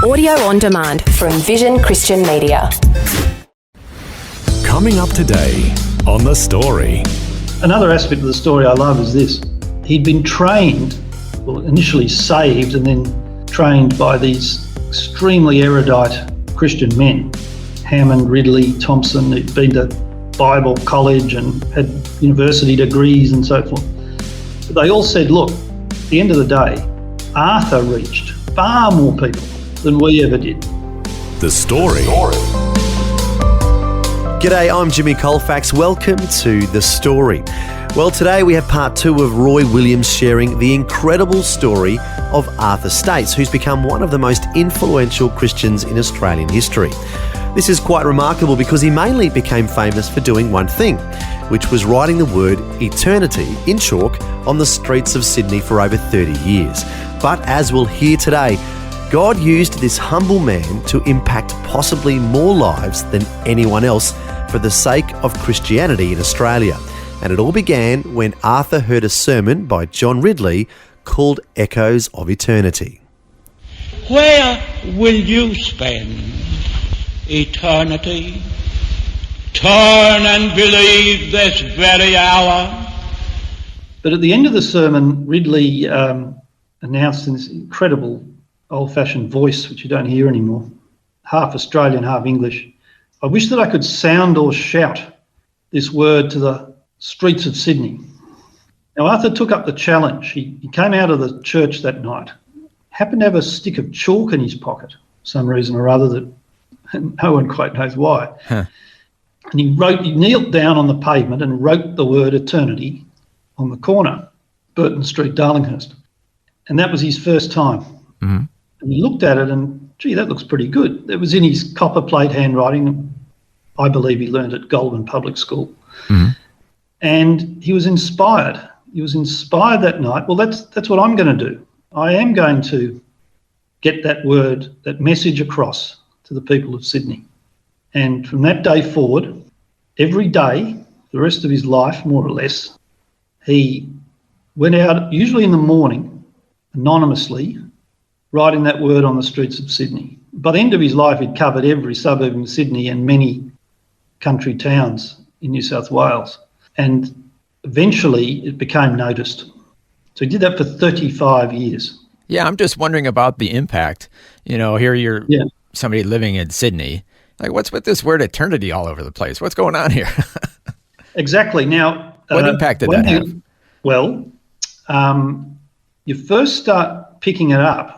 Audio on demand from Vision Christian Media. Coming up today on The Story. Another aspect of the story I love is this. He'd been trained, well, initially saved and then trained by these extremely erudite Christian men. Hammond, Ridley, Thompson. He'd been to Bible college and had university degrees and so forth. But they all said, look, at the end of the day, Arthur reached far more people than we ever did. The Story. G'day, I'm Jimmy Colefax. Welcome to The Story. Well, today we have part 2 of Roy Williams sharing the incredible story of Arthur Stace, who's become one of the most influential Christians in Australian history. This is quite remarkable because he mainly became famous for doing one thing, which was writing the word eternity in chalk on the streets of Sydney for over 30 years. But as we'll hear today, God used this humble man to impact possibly more lives than anyone else for the sake of Christianity in Australia. And it all began when Arthur heard a sermon by John Ridley called Echoes of Eternity. Where will you spend eternity? Turn and believe this very hour. But at the end of the sermon, Ridley announced in this incredible old-fashioned voice, which you don't hear anymore, half Australian, half English, I wish that I could sound or shout this word to the streets of Sydney. Now, Arthur took up the challenge. He came out of the church that night, happened to have a stick of chalk in his pocket for some reason or other that no one quite knows why. And he knelt down on the pavement and wrote the word eternity on the corner, Burton Street, Darlinghurst. And that was his first time. Mm-hmm. And he looked at it and, gee, that looks pretty good. It was in his copper plate handwriting. I believe he learned at Goulburn Public School. Mm-hmm. And he was inspired. He was inspired that night. Well, that's what I'm going to do. I am going to get that word, that message across to the people of Sydney. And from that day forward, every day, the rest of his life, more or less, he went out, usually in the morning, anonymously, writing that word on the streets of Sydney. By the end of his life, he'd covered every suburb in Sydney and many country towns in New South Wales. And eventually it became noticed. So he did that for 35 years. Yeah, I'm just wondering about the impact. You know, here you're somebody living in Sydney. Like, what's with this word eternity all over the place? What's going on here? Exactly. Now, what impact did that have? Well, you first start picking it up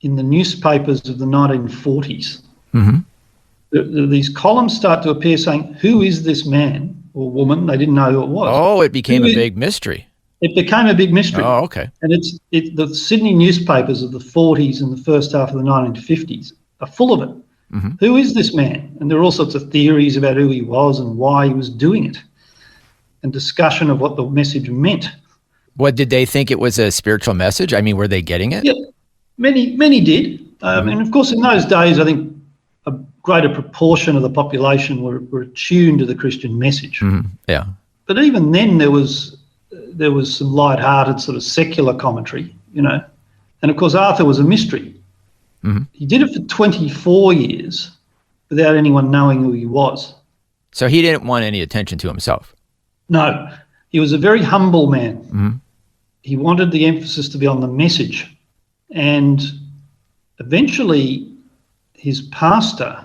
in the newspapers of the 1940s. Mm-hmm. These columns start to appear saying, who is this man or woman? They didn't know who it was. Oh, it became a big mystery. It became a big mystery. Oh, okay. And the Sydney newspapers of the 40s and the first half of the 1950s are full of it. Mm-hmm. Who is this man? And there are all sorts of theories about who he was and why he was doing it, and discussion of what the message meant. What, did they think it was a spiritual message? I mean, were they getting it? Yeah, many did. And of course, in those days, I think a greater proportion of the population were attuned to the Christian message. Mm-hmm. Yeah. But even then, there was some light-hearted sort of secular commentary, you know. And of course, Arthur was a mystery. Mm-hmm. He did it for 24 years without anyone knowing who he was. So he didn't want any attention to himself? No. He was a very humble man. Mm-hmm. He wanted the emphasis to be on the message. And eventually his pastor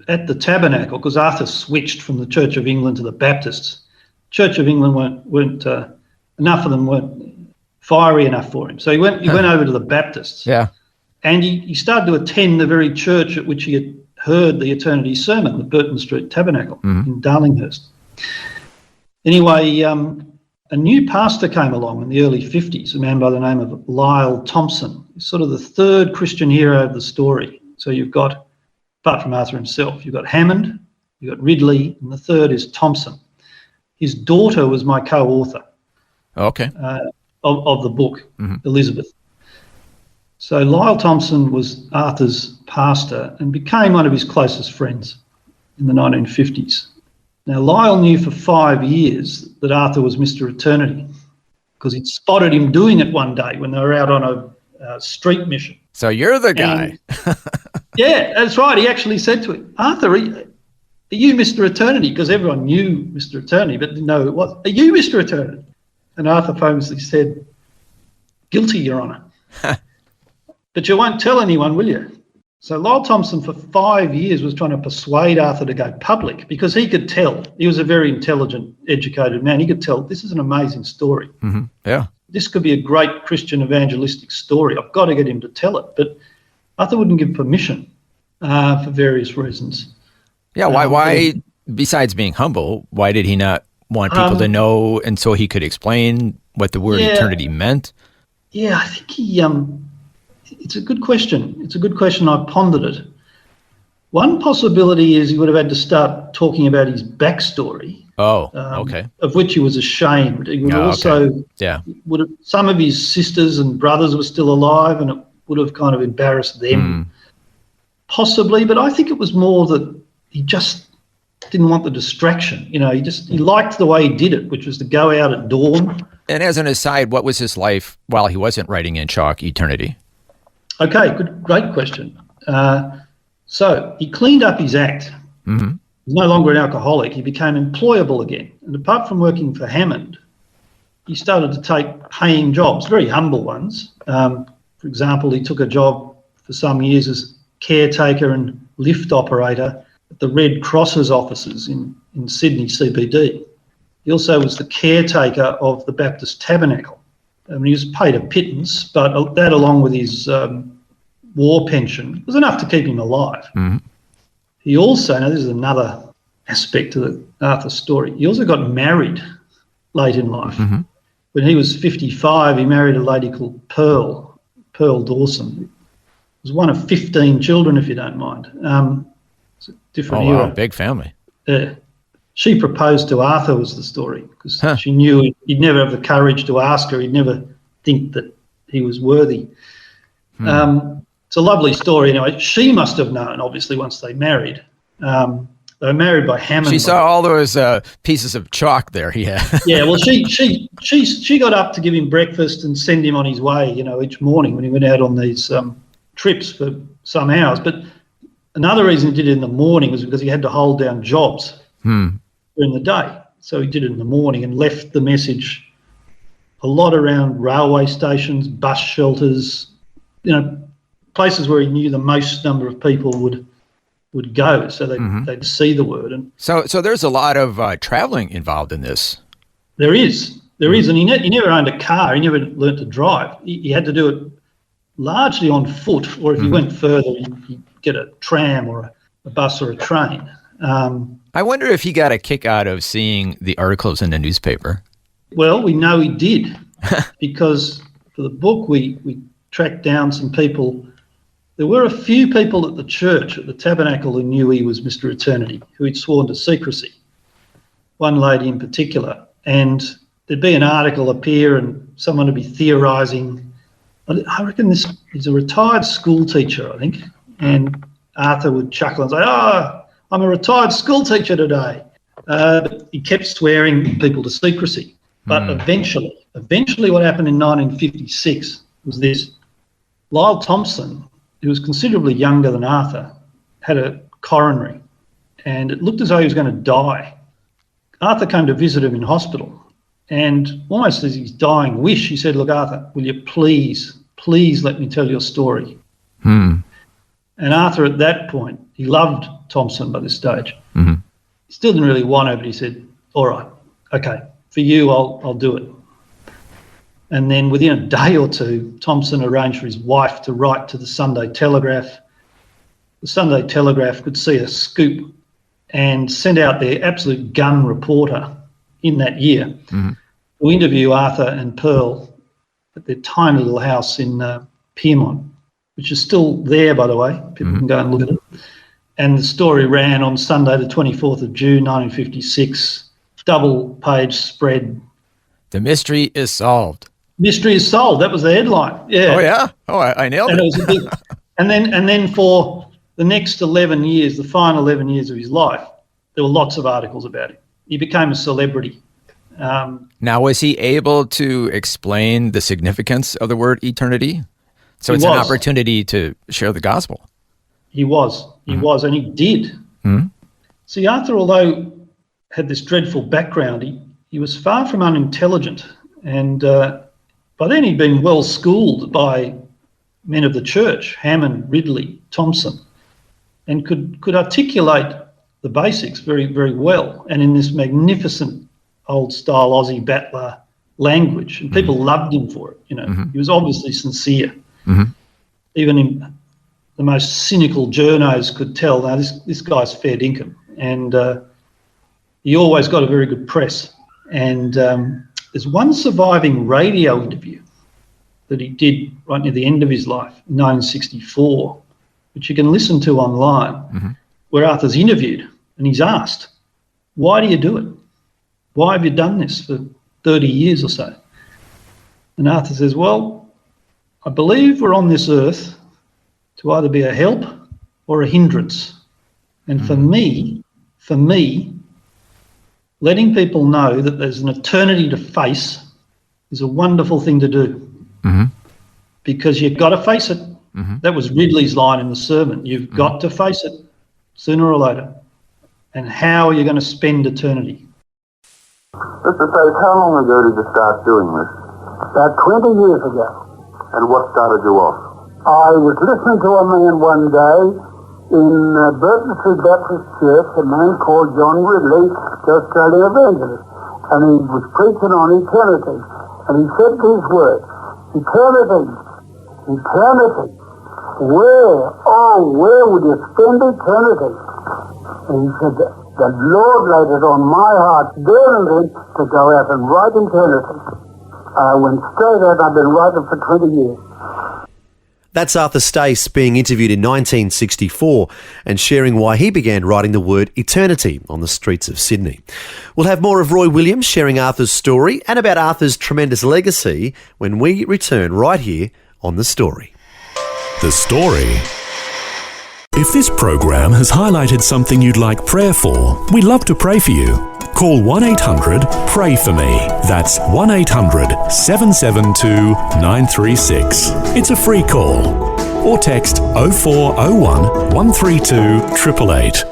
at the Tabernacle, because Arthur switched from the Church of England to the Baptists. Church of England weren't enough of them weren't fiery enough for him. So he went over to the Baptists. Yeah. And he started to attend the very church at which he had heard the Eternity Sermon, the Burton Street Tabernacle in Darlinghurst. Anyway, a new pastor came along in the early 50s, a man by the name of Lyle Thompson. He's sort of the third Christian hero of the story. So you've got, apart from Arthur himself, you've got Hammond, you've got Ridley, and the third is Thompson. His daughter was my co-author of the book, Elizabeth. So Lyle Thompson was Arthur's pastor and became one of his closest friends in the 1950s. Now, Lyle knew for 5 years that Arthur was Mr. Eternity because he'd spotted him doing it one day when they were out on a street mission. So you're the guy. Yeah, that's right. He actually said to him, Arthur, are you Mr. Eternity? Because everyone knew Mr. Eternity, but didn't know who it was. Are you Mr. Eternity? And Arthur famously said, guilty, Your Honour. But you won't tell anyone, will you? So Lyle Thompson for 5 years was trying to persuade Arthur to go public because he could tell. He was a very intelligent, educated man. He could tell this is an amazing story. Mm-hmm. Yeah. This could be a great Christian evangelistic story. I've got to get him to tell it. But Arthur wouldn't give permission for various reasons. Yeah, why, besides being humble, why did he not want people to know and so he could explain what the word eternity meant? Yeah, I think it's a good question. It's a good question. I pondered it. One possibility is he would have had to start talking about his backstory. Oh, okay. Of which he was ashamed. He would would have, some of his sisters and brothers were still alive, and it would have kind of embarrassed them, possibly. But I think it was more that he just didn't want the distraction. He liked the way he did it, which was to go out at dawn. And as an aside, what was his life while he wasn't writing in chalk eternity? Okay, great question. So he cleaned up his act. Mm-hmm. He's no longer an alcoholic. He became employable again. And apart from working for Hammond, he started to take paying jobs, very humble ones. For example, he took a job for some years as caretaker and lift operator at the Red Cross's offices in Sydney CBD. He also was the caretaker of the Baptist Tabernacle. He was paid a pittance, but that along with his war pension was enough to keep him alive. Mm-hmm. He also, now this is another aspect of the Arthur story, he also got married late in life. Mm-hmm. When he was 55, he married a lady called Pearl Dawson. It was one of 15 children, if you don't mind. It's a different era. Wow, big family. Yeah. She proposed to Arthur was the story because she knew he'd never have the courage to ask her. He'd never think that he was worthy. It's a lovely story. Anyway, she must have known, obviously, once they married. They were married by Hammond. She saw all those pieces of chalk there. Yeah. Yeah. Well, she got up to give him breakfast and send him on his way. Each morning when he went out on these trips for some hours. But another reason he did it in the morning was because he had to hold down jobs during the day. So he did it in the morning and left the message a lot around railway stations, bus shelters, places where he knew the most number of people would go, so they'd see the word. And so there's a lot of traveling involved in this. There is, and he never owned a car. He never learnt to drive. He had to do it largely on foot, or if he went further, he'd get a tram or a bus or a train. I wonder if he got a kick out of seeing the articles in the newspaper. Well, we know he did because for the book we tracked down some people. There were a few people at the church, at the tabernacle, who knew he was Mr. Eternity, who he'd sworn to secrecy. One lady in particular. And there'd be an article appear and someone would be theorising. I reckon he's a retired school teacher, I think. And Arthur would chuckle and say, I'm a retired school teacher today. But he kept swearing people to secrecy. But eventually what happened in 1956 was this. Lyle Thompson, who was considerably younger than Arthur, had a coronary, and it looked as though he was going to die. Arthur came to visit him in hospital, and almost as his dying wish, he said, look, Arthur, will you please let me tell your story? And Arthur, at that point, he loved Thompson by this stage. He still didn't really want to, but he said, all right, okay, for you, I'll do it. And then within a day or two, Thompson arranged for his wife to write to the Sunday Telegraph. The Sunday Telegraph could see a scoop and sent out their absolute gun reporter in that year to interview Arthur and Pearl at their tiny little house in Pyrmont, which is still there, by the way. People can go and look at it. And the story ran on Sunday, the 24th of June, 1956, double-page spread. The mystery is solved. Mystery is solved. That was the headline. Yeah. Oh yeah. Oh, I nailed it. It was a big, and then for the next 11 years, the final 11 years of his life, there were lots of articles about him. He became a celebrity. Now, was he able to explain the significance of the word eternity? So it's an opportunity to share the gospel. He was, and he did. See, Arthur, although had this dreadful background, he was far from unintelligent, and by then he'd been well schooled by men of the church, Hammond, Ridley, Thompson, and could articulate the basics very, very well, and in this magnificent old-style Aussie battler language, and people loved him for it. He was obviously sincere. Even in the most cynical journos could tell, now this guy's fair dinkum, and he always got a very good press. And there's one surviving radio interview that he did right near the end of his life, in 1964, which you can listen to online, where Arthur's interviewed and he's asked, why do you do it? Why have you done this for 30 years or so? And Arthur says, well, I believe we're on this earth to either be a help or a hindrance. And for me, letting people know that there's an eternity to face is a wonderful thing to do. Because you've got to face it. That was Ridley's line in the sermon. You've got to face it sooner or later. And how are you going to spend eternity? Mr. Stace, how long ago did you start doing this? About 20 years ago. And what started you off? I was listening to a man one day in Burton Street Baptist Church, a man called John Ridley, the Australian evangelist, and he was preaching on eternity. And he said these words, eternity, where would you spend eternity? And he said, the Lord laid it on my heart there and then to go out and write eternity. I went straight out, I've been writing for 20 years. That's Arthur Stace being interviewed in 1964 and sharing why he began writing the word eternity on the streets of Sydney. We'll have more of Roy Williams sharing Arthur's story and about Arthur's tremendous legacy when we return right here on The Story. The Story. If this program has highlighted something you'd like prayer for, we'd love to pray for you. Call 1-800-PRAY-FOR-ME. That's 1-800-772-936. It's a free call. Or text 0401 132 888.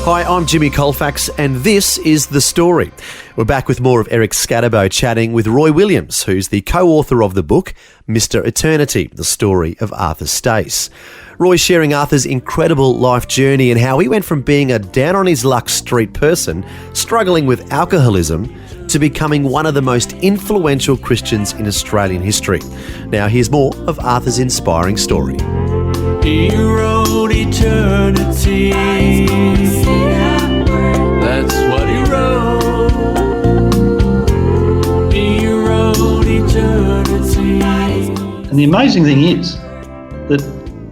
Hi, I'm Jimmy Colefax, and this is The Story. We're back with more of Eric Scatterbo chatting with Roy Williams, who's the co-author of the book, Mr. Eternity, the story of Arthur Stace. Roy's sharing Arthur's incredible life journey and how he went from being a down-on-his-luck street person, struggling with alcoholism, to becoming one of the most influential Christians in Australian history. Now, here's more of Arthur's inspiring story. He wrote eternity. That's what he wrote. He wrote eternity. And the amazing thing is that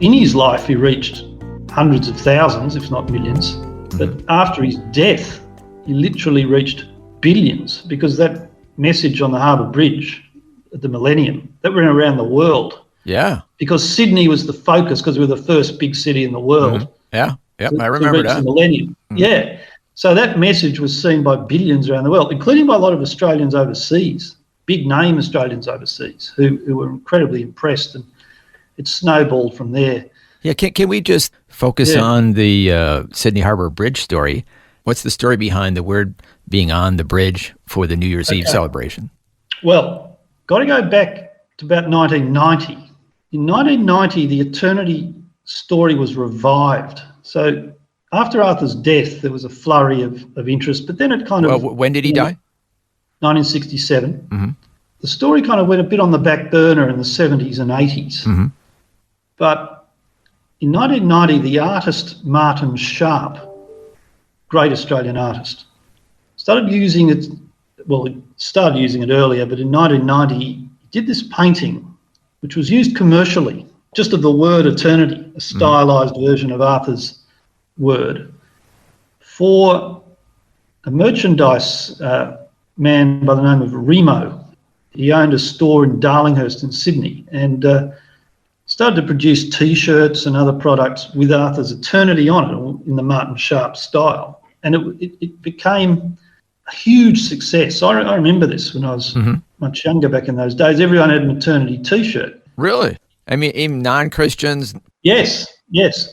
in his life he reached hundreds of thousands, if not millions. But after his death, he literally reached billions, because that message on the Harbour Bridge at the millennium, that went around the world. Yeah. Because Sydney was the focus, because we were the first big city in the world. Yeah. Yep, I remember that. The millennium. Yeah. So that message was seen by billions around the world, including by a lot of Australians overseas, big name Australians overseas, who were incredibly impressed, and it snowballed from there. Yeah, can we just focus on the Sydney Harbour Bridge story? What's the story behind the word being on the bridge for the New Year's Eve celebration? Well, got to go back to about 1990. In 1990, the eternity story was revived. So after Arthur's death, there was a flurry of interest, but then it kind of... Well, when did he die? 1967. Mm-hmm. The story kind of went a bit on the back burner in the 70s and 80s. Mm-hmm. But in 1990, the artist Martin Sharp, great Australian artist, started using it. Well, he started using it earlier, but in 1990, he did this painting, which was used commercially, just of the word eternity, a stylized version of Arthur's word, for a merchandise man by the name of Remo. He owned a store in Darlinghurst in Sydney, and started to produce T-shirts and other products with Arthur's eternity on it, in the Martin Sharp style. And it became a huge success. I remember this when I was much younger back in those days, everyone had an eternity T-shirt. Really? I mean, even non-Christians? Yes.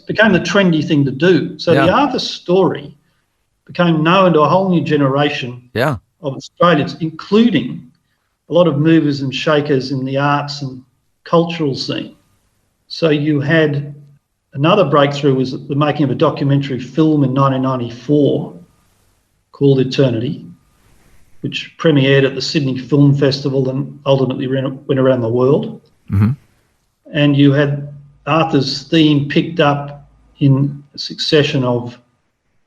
Became the trendy thing to do. So the Arthur story became known to a whole new generation of Australians, including a lot of movers and shakers in the arts and cultural scene. So you had another breakthrough was the making of a documentary film in 1994 called Eternity, which premiered at the Sydney Film Festival and ultimately went around the world. Mm-hmm. And you had Arthur's theme picked up in a succession of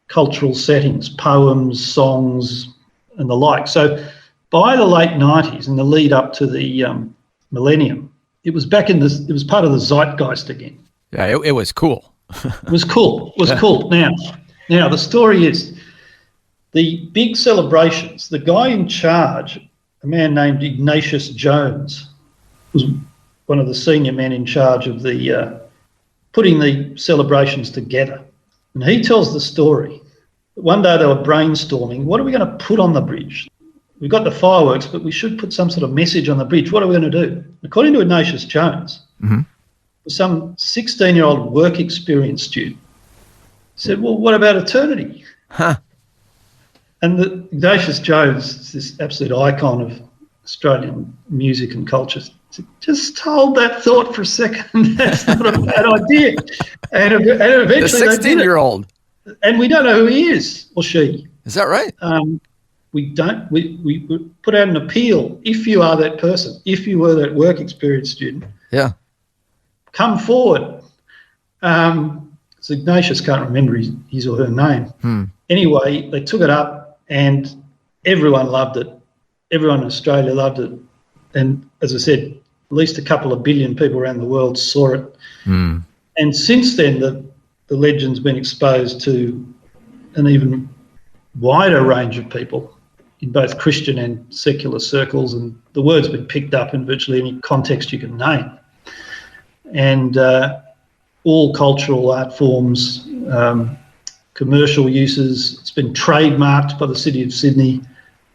cultural settings, poems, songs, and the like. So by the late 90s, in the lead up to the millennium, it was back in this. It was part of the zeitgeist again. Yeah, it was cool. It was cool. It was cool. Now the story is the big celebrations. The guy in charge, a man named Ignatius Jones, was one of the senior men in charge of the putting the celebrations together. And he tells the story that one day they were brainstorming, what are we going to put on the bridge? We've got the fireworks, but we should put some sort of message on the bridge. What are we going to do? According to Ignatius Jones, some 16-year-old work experience student said, well, what about eternity? Huh. And Ignatius Jones is this absolute icon of Australian music and culture. Just hold that thought for a second. That's not a bad idea. And eventually the 16-year-old. And we don't know who he is or she. Is that right? We don't. We put out an appeal. If you are that person, if you were that work experience student, come forward. So Ignatius can't remember his or her name. Anyway, they took it up and everyone loved it. Everyone in Australia loved it. And as I said, at least a couple of billion people around the world saw it. And since then, the legend's been exposed to an even wider range of people in both Christian and secular circles, and the word's been picked up in virtually any context you can name. And all cultural art forms, commercial uses, it's been trademarked by the City of Sydney.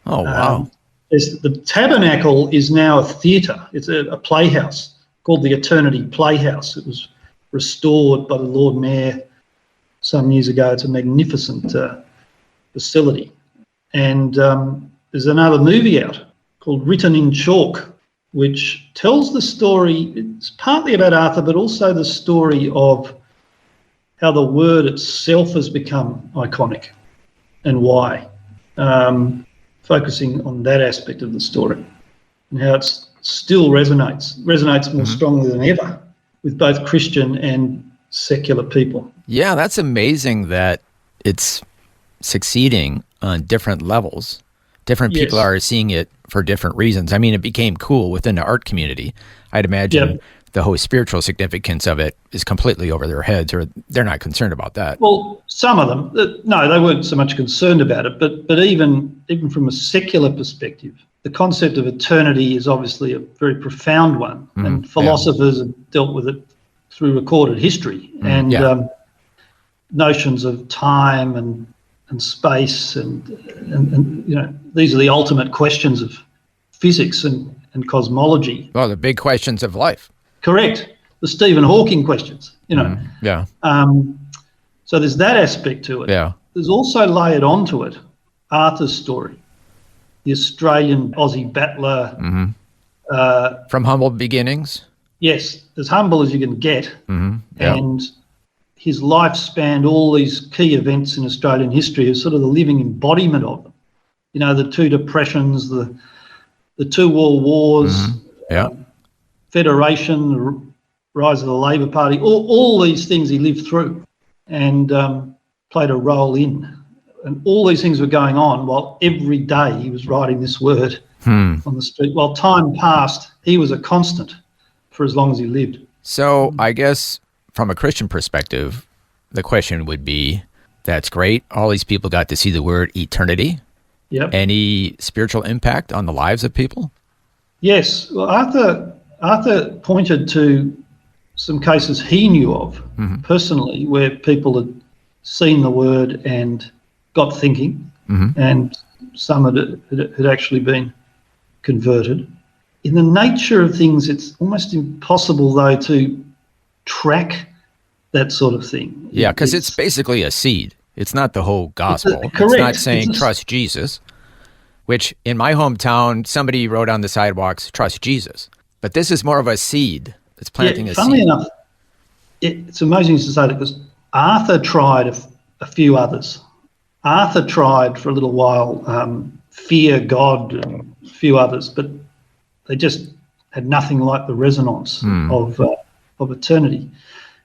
Oh, wow. The Tabernacle is now a theatre. It's a playhouse called the Eternity Playhouse. It was restored by the Lord Mayor some years ago. It's a magnificent facility. And there's another movie out called Written in Chalk, which tells the story. It's partly about Arthur, but also the story of how the word itself has become iconic and why. Focusing on that aspect of the story and how it still resonates more strongly than ever with both Christian and secular people. Yeah, that's amazing that it's succeeding on different levels. Different people are seeing it for different reasons. I mean, it became cool within the art community. I'd imagine the whole spiritual significance of it is completely over their heads, or they're not concerned about that. Well, some of them, no, they weren't so much concerned about it, but even from a secular perspective, the concept of eternity is obviously a very profound one, and philosophers have dealt with it through recorded history, and notions of time and space and you know, these are the ultimate questions of physics and cosmology. Well, the big questions of life. Correct. The Stephen Hawking questions, you know. So there's that aspect to it. Yeah. There's also layered onto it Arthur's story, the Australian Aussie battler. From humble beginnings. Yes, as humble as you can get. And his life spanned all these key events in Australian history as sort of the living embodiment of them. You know, the two depressions, the two world wars, Federation, the rise of the Labor Party, all these things he lived through and played a role in. And all these things were going on while every day he was writing this word on the street. While time passed, he was a constant for as long as he lived. So I guess from a Christian perspective, the question would be, that's great. All these people got to see the word eternity. Yep. Any spiritual impact on the lives of people? Yes. Well, Arthur pointed to some cases he knew of personally where people had seen the word and got thinking, and some had actually been converted. in the nature of things, it's almost impossible, though, to track that sort of thing. Yeah, because it's basically a seed. It's not the whole gospel. Correct. It's not saying trust Jesus, which in my hometown, somebody wrote on the sidewalks, trust Jesus. But this is more of a seed. It's planting a seed. Funnily enough, it's amazing to say that, because Arthur tried a few others. Arthur tried for a little while fear God and a few others, but they just had nothing like the resonance of eternity.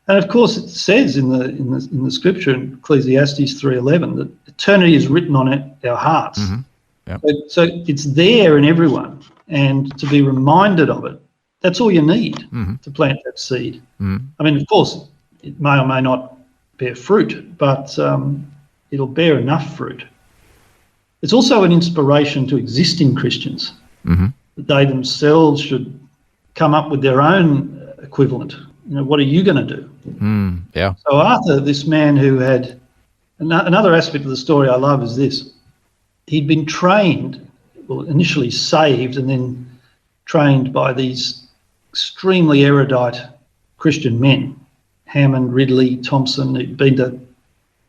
And of course, it says in the scripture in Ecclesiastes 3:11 that eternity is written on our hearts. Mm-hmm. Yep. So it's there in everyone, and to be reminded of it, that's all you need to plant that seed. I mean, of course, it may or may not bear fruit, but it'll bear enough fruit. It's also an inspiration to existing Christians, that they themselves should come up with their own equivalent. What are you going to do? Yeah. So Arthur, this man who had another aspect of the story I love is this. He'd been trained, well, initially saved and then trained by these extremely erudite Christian men, Hammond, Ridley, Thompson, who'd been to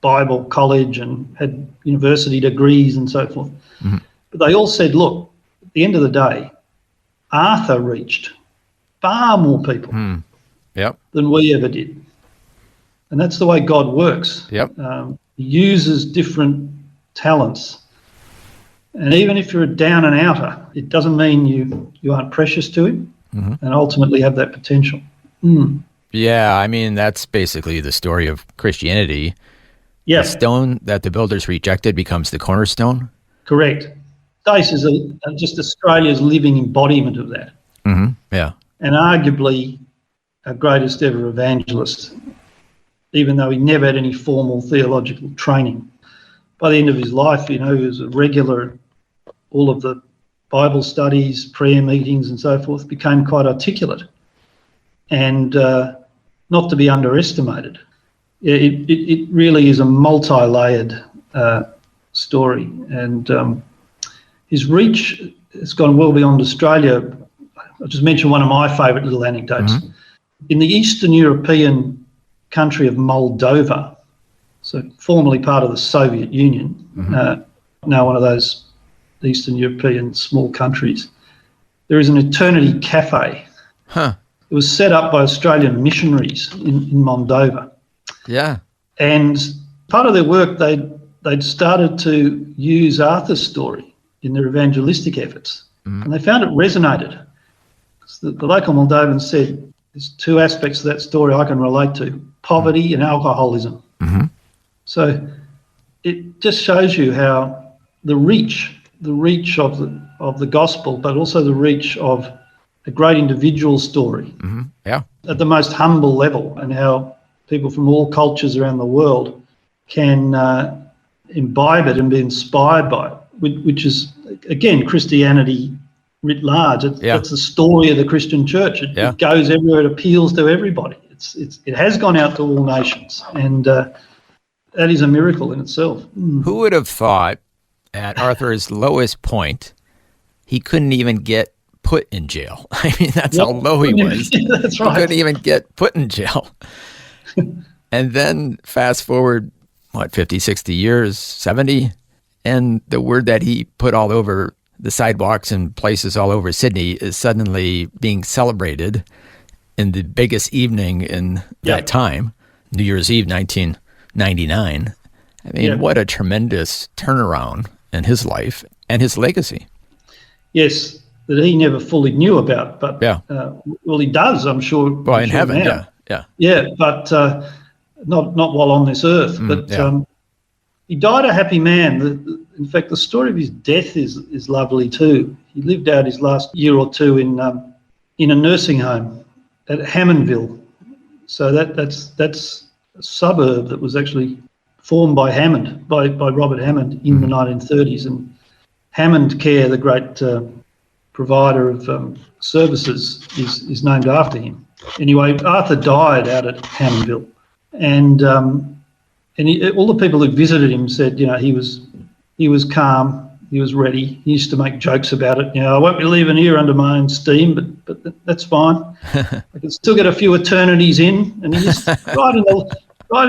Bible college and had university degrees and so forth. But they all said, look, at the end of the day, Arthur reached far more people than we ever did. And that's the way God works. He uses different talents. And even if you're a down and outer, it doesn't mean you aren't precious to him and ultimately have that potential. Yeah, I mean, that's basically the story of Christianity. Yeah. The stone that the builders rejected becomes the cornerstone. Correct. Stace is just Australia's living embodiment of that. Yeah. And arguably our greatest ever evangelist, even though he never had any formal theological training. By the end of his life, he was a regular at all of the Bible studies, prayer meetings and so forth, became quite articulate and not to be underestimated. It really is a multi-layered story, and his reach has gone well beyond Australia. I'll just mention one of my favourite little anecdotes. In the Eastern European country of Moldova, so formerly part of the Soviet Union, now one of those Eastern European small countries, there is an Eternity Cafe. It was set up by Australian missionaries in Moldova. Yeah. And part of their work, they'd started to use Arthur's story in their evangelistic efforts, and they found it resonated. The local Moldovans said, there's two aspects of that story I can relate to, poverty and alcoholism. So it just shows you how the reach of the gospel, but also the reach of a great individual story at the most humble level, and how people from all cultures around the world can imbibe it and be inspired by it, which is, again, Christianity writ large. It's the story of the Christian church. It goes everywhere. It appeals to everybody. It has gone out to all nations, and that is a miracle in itself. Who would have thought at Arthur's lowest point he couldn't even get put in jail? I mean, that's how low he was. That's right. He couldn't even get put in jail. And then fast forward, 50, 60 years, 70, and the word that he put all over the sidewalks and places all over Sydney is suddenly being celebrated in the biggest evening in that time, New Year's Eve, 1999. I mean, what a tremendous turnaround in his life and his legacy. Yes, that he never fully knew about, but well, he does, I'm sure. Well, in heaven, now. Yeah, but not while on this earth. But he died a happy man. In fact, the story of his death is lovely too. He lived out his last year or two in a nursing home at Hammondville. So that's a suburb that was actually formed by Hammond, by Robert Hammond in the 1930s. And Hammond Care, the great provider of services, is named after him. Anyway, Arthur died out at Hammondville, and all the people who visited him said, he was calm, he was ready. He used to make jokes about it. I won't be leaving here under my own steam, but that's fine. I can still get a few eternities in. And he just, right in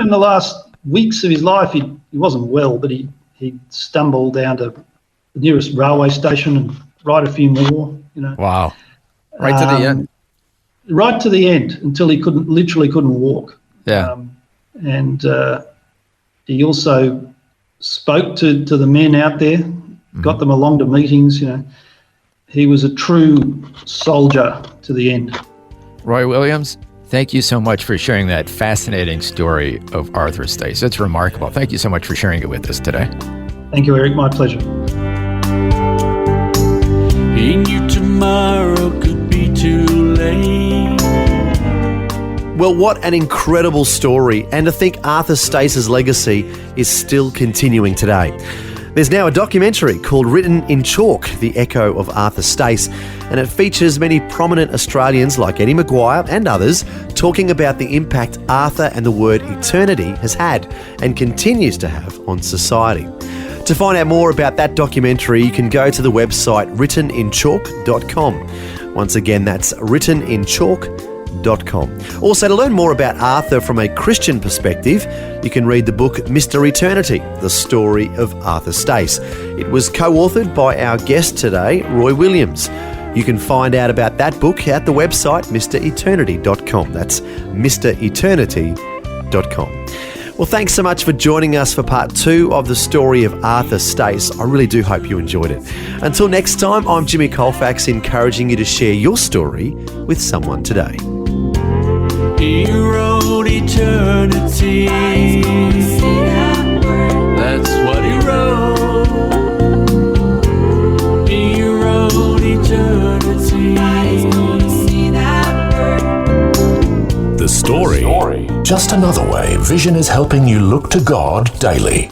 the last weeks of his life, he wasn't well, but he stumbled down to the nearest railway station and write a few more. Wow! Right to the end. Right to the end, until he literally couldn't walk. Yeah. And he also spoke to the men out there, got them along to meetings. He was a true soldier to the end. Roy Williams, thank you so much for sharing that fascinating story of Arthur Stace. It's remarkable. Thank you so much for sharing it with us today. Thank you, Eric. My pleasure. He knew tomorrow could be too late. Well, what an incredible story, and to think Arthur Stace's legacy is still continuing today. There's now a documentary called Written in Chalk, The Echo of Arthur Stace, and it features many prominent Australians like Eddie Maguire and others talking about the impact Arthur and the word eternity has had and continues to have on society. To find out more about that documentary, you can go to the website writteninChalk.com. Once again, that's writteninChalk.com. Also, to learn more about Arthur from a Christian perspective, you can read the book Mr. Eternity, The Story of Arthur Stace. It was co-authored by our guest today, Roy Williams. You can find out about that book at the website mreternity.com. That's mreternity.com. Well, thanks so much for joining us for part 2 of the story of Arthur Stace. I really do hope you enjoyed it. Until next time, I'm Jimmy Colefax, encouraging you to share your story with someone today. He wrote eternity. That's what he wrote. He wrote eternity. The story. Just another way Vision is helping you look to God daily.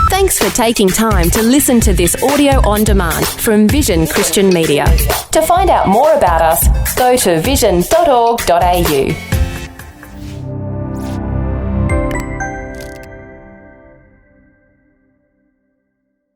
Thanks for taking time to listen to this audio on demand from Vision Christian Media. To find out more about us, go to vision.org.au.